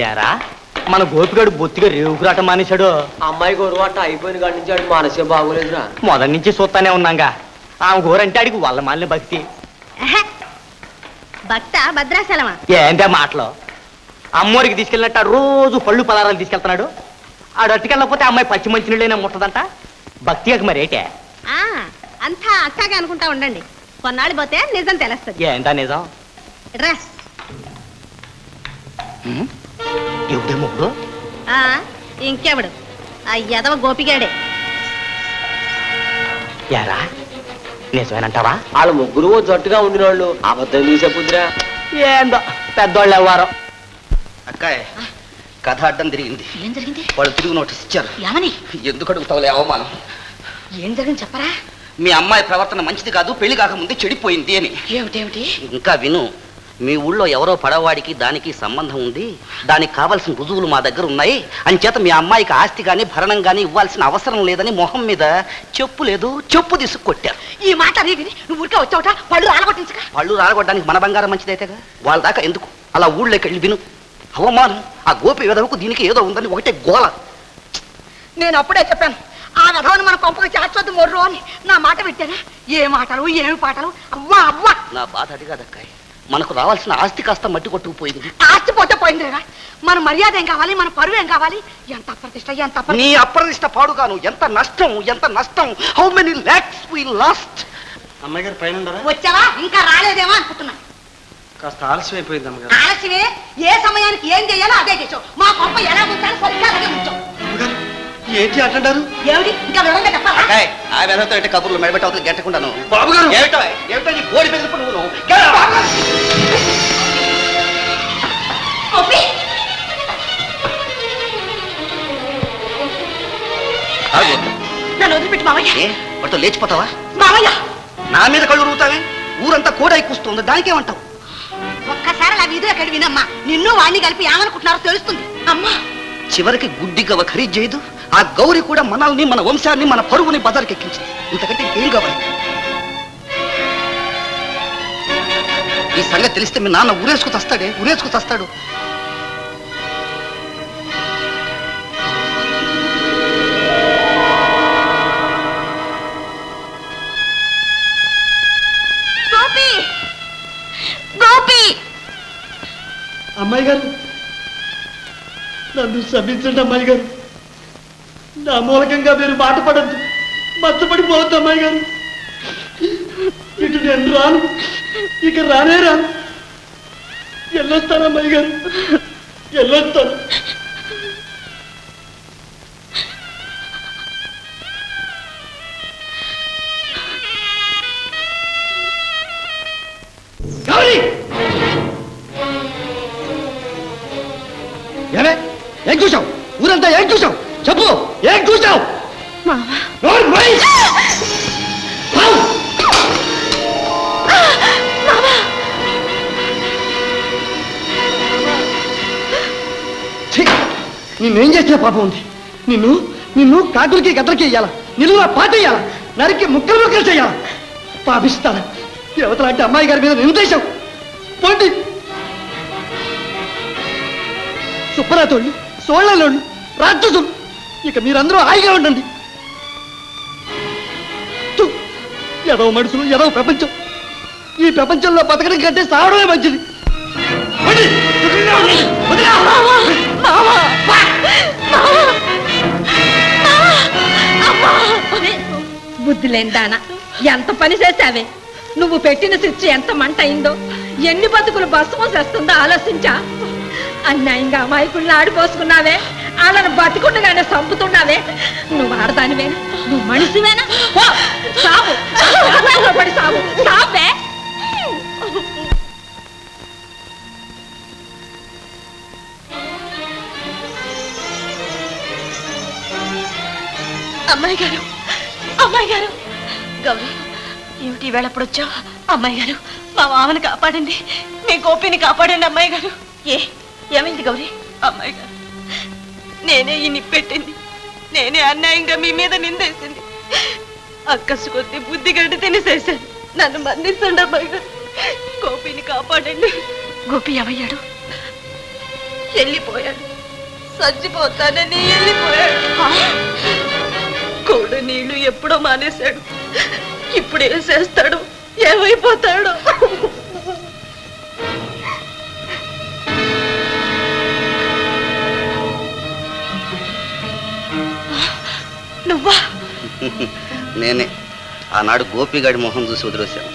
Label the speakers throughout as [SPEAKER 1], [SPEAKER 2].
[SPEAKER 1] ఏరా మన గోపిగాడు బొత్తిగా రేవుకురాట మానేశాడు.
[SPEAKER 2] అమ్మాయి గోరువాట అయిపోయిన కాడి నుంచి ఆడికి మానసిక బాగోలేదురా.
[SPEAKER 1] మొదటి నుంచి చూస్తానే ఉన్నాగా. ఆమె గోరంటే ఆడికి వాళ్ళ మాలిన భక్తి.
[SPEAKER 3] భక్త భద్రాచలమా?
[SPEAKER 1] ఏంటే మాటలు? అమ్మోరికి తీసుకెళ్ళినట్టు రోజు పళ్ళు పదారాలు తీసుకెళ్తున్నాడు. ఆడు అట్టుకెళ్ళకపోతే అమ్మాయి పచ్చి మంచి నీళ్ళైనా ముట్టదంట. భక్తి మరి ఏంటే?
[SPEAKER 3] అంతా అక్కగా అనుకుంటా ఉండండి, కొన్నాళ్ళు పోతే నిజం తెలుస్తుంది.
[SPEAKER 1] ఏంటా నిజం?
[SPEAKER 3] డ్రెస్
[SPEAKER 1] ఎవడే ముగ్గురు?
[SPEAKER 3] ఇంకెవడు? ఆ యదవ గోపిగాడే.
[SPEAKER 1] యారా నిజమేనంటావా?
[SPEAKER 2] వాళ్ళ ముగ్గురు జట్టుగా ఉండిన వాళ్ళు అబద్ధం తీసేపుద్రా.
[SPEAKER 1] ఏందో పెద్దోళ్ళు ఎవ్వరు.
[SPEAKER 4] అక్కాయ్ కథ అడ్డం తిరిగింది.
[SPEAKER 3] ఏం జరిగింది?
[SPEAKER 4] వాళ్ళు తిరుగు నోటీస్ ఇచ్చారు.
[SPEAKER 3] ఏమని?
[SPEAKER 4] ఎందుకు అడుగుతావులే అవమానం.
[SPEAKER 3] ఏం జరిగింది చెప్పరా?
[SPEAKER 4] మీ అమ్మాయి ప్రవర్తన మంచిది కాదు, పెళ్లి కాకముందే చెడిపోయింది అని.
[SPEAKER 3] ఏమిటేమిటి?
[SPEAKER 4] ఇంకా విను. మీ ఊళ్ళో ఎవరో పడవాడికి దానికి సంబంధం ఉంది, దానికి కావాల్సిన రుజువులు మా దగ్గర ఉన్నాయి, అంచేత మీ అమ్మాయికి ఆస్తి కానీ భరణం కానీ ఇవ్వాల్సిన అవసరం లేదని మొహం మీద చెప్పు లేదు చెప్పు తీసుకు కొట్టారు.
[SPEAKER 3] ఈ మాట విని నువ్వు ఊరికే వచ్చావుట పళ్ళు రాలగొట్టించక.
[SPEAKER 4] పళ్ళు రాలగొట్టడానికి మన బంగారం మంచిదైతేగా. వాళ్ళ దాకా ఎందుకు? అలా ఊళ్ళోకి వెళ్ళి విను. అవమానం. ఆ గోపి విధవకు దీనికి ఏదో ఉందని ఒకటే గోల.
[SPEAKER 3] నేను అప్పుడే చెప్పాను, ఆ విధవను మన కొంపకి చేర్చొద్దు మొర్రు అని. నా మాట పెట్టానా? ఏ మాటలు ఏమి పాటలు! అవ్వా అవ్వా.
[SPEAKER 4] నా బాధ అది కాదక్కాయ్, మనకు రావాల్సిన ఆస్తి కాస్త మట్టి కొట్టుకుపోయింది.
[SPEAKER 3] ఆస్తి పోతే పోయిందిరా, మన మర్యాద ఏం కావాలి, మన పరువు ఏం కావాలి? ఎంత అప్రతిష్ట, ఎంత
[SPEAKER 4] నీ అప్రదిష్ట పాడుగాను. ఎంత నష్టం, ఎంత నష్టం. How many lakhs we lost.
[SPEAKER 5] అమ్మాయి గారు పైన ఉండరా?
[SPEAKER 3] వచ్చావా? ఇంకా రాలేదేమో అనుకుంటున్నా.
[SPEAKER 5] కాస్త ఆలస్యం అయిపోయింది అమ్మగారు.
[SPEAKER 3] ఆలస్యమే. ఏ సమయానికి ఏం చేయాలో అదే చేసావు. మా కొంప ఎలా ఉంచాలో సరిగ్గా అలాగే ఉంచావు.
[SPEAKER 5] అమ్మగారు ఏంటి అంటారు?
[SPEAKER 3] ఏమిటి ఇంకా వివరంగా చెప్పాలా?
[SPEAKER 4] ఆ వెధవతో అంటే కబుర్లు మెడబెట్టి అవుతుంది గంటకుండాను.
[SPEAKER 5] బాబు గారు
[SPEAKER 4] ఏమిటో ఏమిటో నీ బోడి బెదిరిపు నువ్వు.
[SPEAKER 3] గోపి! నన్ను వదిలిపెట్టి మావయ్య.
[SPEAKER 4] వాటితో లేచిపోతావా?
[SPEAKER 3] మావయ్య
[SPEAKER 4] నా మీద కళ్ళు రూతావే? ఊరంతా కూడా ఎక్కుస్తుంది, దానికేమంటావు?
[SPEAKER 3] ఒక్కసారి అలా వీధిలో ఎక్కడ వినమ్మా. నిన్ను వాడిని కలిపి ఏమనుకుంటున్నారో తెలుస్తుంది. అమ్మా
[SPEAKER 4] చివరికి గుడ్డి గవ ఖరీదు చేయదు. ఆ గౌరి కూడా మనల్ని, మన వంశాన్ని, మన పరువుని బజార్కి ఎక్కించింది. ఇంతకంటే ఏం కావాలి? ఈ సంగతి తెలిస్తే మీ నాన్న ఊరేసుకు చస్తాడే, ఊరేసుకు చస్తాడు.
[SPEAKER 3] గోపి! గోపి!
[SPEAKER 5] అమ్మాయి గారు నన్ను క్షమించండి. అమ్మాయి గారు నా మూలకంగా మీరు బాటపడద్దు, మచ్చపడిపోవద్దు. అమ్మాయి గారు ఇటు నేను రాను, ఇక రానే రాను. వెళ్ళొస్తాను అమ్మాయి గారు, వెళ్ళొస్తాను. ఏమే ఏం చూసావు? ఊరంతా ఏం చూసావు? చెప్పు, ఏం చూసావు? నిన్నేం చేస్తే పాపం ఉంది? నిన్ను నిన్ను కాకులకి గద్దలకి వెయ్యాలా, నిలువులా పాటేయాలా, నరికి ముక్కలు ముక్కలు చేయాలా? పాపిస్తాను. యువతలాంటి అమ్మాయి గారి మీద నిందేశావు. పోండి. సుబ్బరాతోళ్ళు, సోళ్ళలోళ్ళు, రాక్షసులు, ఇక మీరందరూ హాయిగా ఉండండి. ఎదవ మనుషులు, ఎదవ ప్రపంచం. ఈ ప్రపంచంలో బతకడం కంటే సావడమే మంచిది.
[SPEAKER 3] బుద్ధి లేదానా, ఎంత పని చేశావే? నువ్వు పెట్టిన శిక్ష ఎంత మంట అయిందో, ఎన్ని బతుకులు భస్మం చేస్తుందో ఆలోచించా. అన్యాయంగా అమాయకుల్ని ఆడిపోసుకున్నావే, వాళ్ళని బతికుండగానే చంపుతున్నావే. నువ్వు ఆడదానివేనా? నువ్వు మనిషివేనా? సాగు పడి సాగు, సావే. అమ్మాయి గారు, అమ్మాయి గారు! గౌరీ, ఏమిటి వేళ ఎప్పుడు వచ్చావు? అమ్మాయి గారు, మా మామని కాపాడండి, మీ గోపిని కాపాడండి. అమ్మాయి గారు! ఏమైంది గౌరీ? అమ్మాయి గారు, నేనే ఈ నిప్పెట్టింది, నేనే అన్యాయంగా మీ మీద నిందేసింది. అక్కసు కొద్ది బుద్ధి గడ్డి తినేసేసాను. నన్ను మన్నించండి అమ్మాయి గారు, గోపిని కాపాడండి. గోపి ఏమయ్యాడు? వెళ్ళిపోయాడు. చచ్చిపోతానని వెళ్ళిపోయాడు. కోడు నీళ్లు ఎప్పుడో మానేశాడు. ఇప్పుడు ఏం చేస్తాడు, ఏమైపోతాడు? నువ్వా?
[SPEAKER 4] నేనే ఆనాడు గోపిగాడి మొహం చూసి వదిలేశాను.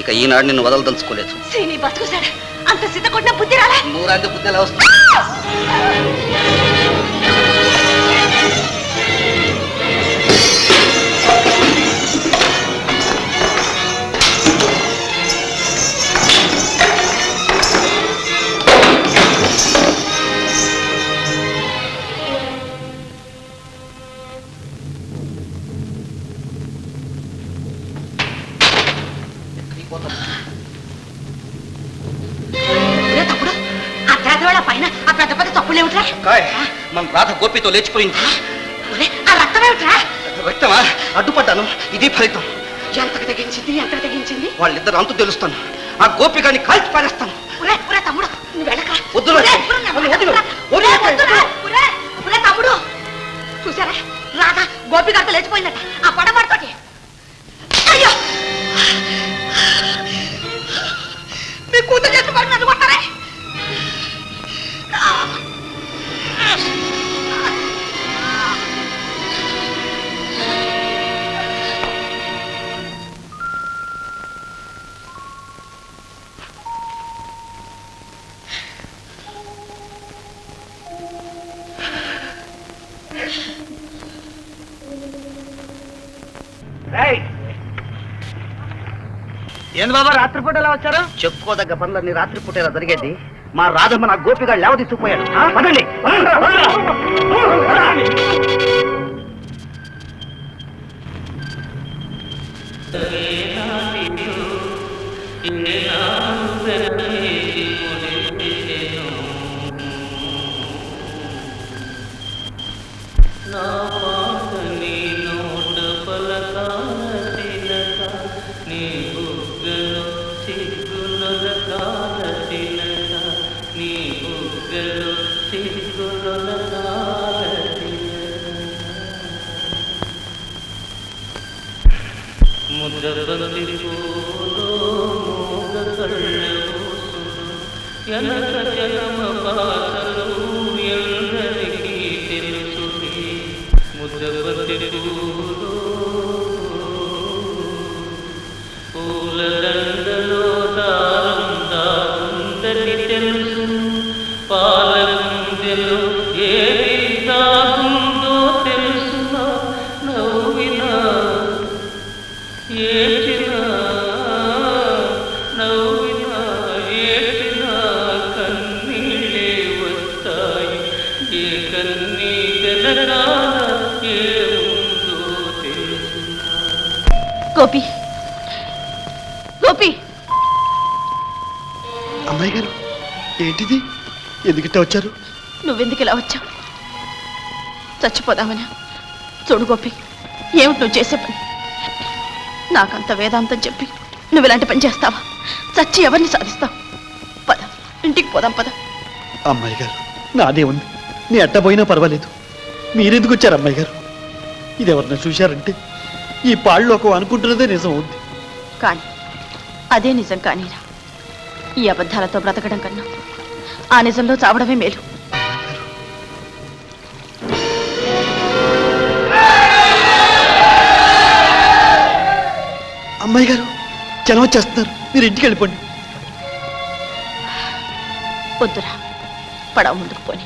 [SPEAKER 4] ఇక ఈనాడు నిన్ను వదలదలుచుకోలేదు.
[SPEAKER 3] శ్రీని బతుకుసాడా? అంత సిద్ధ కొట్టిన బుద్ధి రాలే?
[SPEAKER 4] నూరాంటి బుద్ధి ఎలా వస్తుంది?
[SPEAKER 3] తప్పుడు ఆ పేదవాళ్ళ పైన ఆ పెద్ద పెద్ద తప్పులు ఏమిట్రా?
[SPEAKER 4] మన రాధ గోపితో లేచిపోయింది.
[SPEAKER 3] ఆ రక్తం ఏమిట్రా?
[SPEAKER 4] రక్తమా? అడ్డుపడ్డాను. ఇది ఫలితం.
[SPEAKER 3] ఎంతకు తెగించింది, ఎంతకు తెగించింది?
[SPEAKER 4] వాళ్ళిద్దరు అంతు తెలుస్తాను. ఆ గోపికాన్ని కాల్చి పారేస్తాను.
[SPEAKER 3] తమ్ముడు నువ్వు వెళ్ళకరా.
[SPEAKER 4] వద్దురా.
[SPEAKER 3] తమ్ముడు చూసారా, రాధా గోపి గారితో లేచిపోయిందట ఆ పడమడతోటి. అయ్యో, మీ కూతురు చేసి పడి నన్ను కొట్టారే.
[SPEAKER 1] ఏంది బాబా రాత్రిపూట ఎలా వచ్చారు?
[SPEAKER 4] చెప్పుకోదగ్గ పనులన్నీ రాత్రిపూట ఇలా జరిగేది. మా రాధమ్మ నా గోపిగా లేవ తీసుకుపోయాడు. పదండి.
[SPEAKER 3] గోపి, గోపి.
[SPEAKER 5] అమ్మాయి గారు, ఏంటిది? ఎందుకంటే వచ్చారు?
[SPEAKER 3] నువ్వెందుకు ఇలా వచ్చావు? చచ్చిపోదామనా? చూడు గోపి, ఏమిటి నువ్వు చేసే పని? నాకంత వేదాంతం చెప్పి నువ్వు ఇలాంటి పని చేస్తావా? చచ్చి ఎవరిని సాధిస్తావు? పద, ఇంటికి పోదాం పద.
[SPEAKER 5] అమ్మాయి గారు, నాదే ఉంది. నీ అట్ట పోయినా పర్వాలేదు. మీరెందుకు వచ్చారు అమ్మాయి గారు? ఇది ఎవరన్నా చూశారంటే ఈ పాళ్ళలోకం అనుకుంటున్నదే నిజం అవుద్ది.
[SPEAKER 3] కానీ అదే నిజం కానీరా. ఈ అబద్ధాలతో బ్రతకడం కన్నా ఆ నిజంలో చావడమే మేలు.
[SPEAKER 5] అమ్మాయి గారు, జనం వచ్చేస్తున్నారు. మీరు ఇంటికి వెళ్ళిపోండి.
[SPEAKER 3] వద్దురా, పడవ ముందుకు పోని.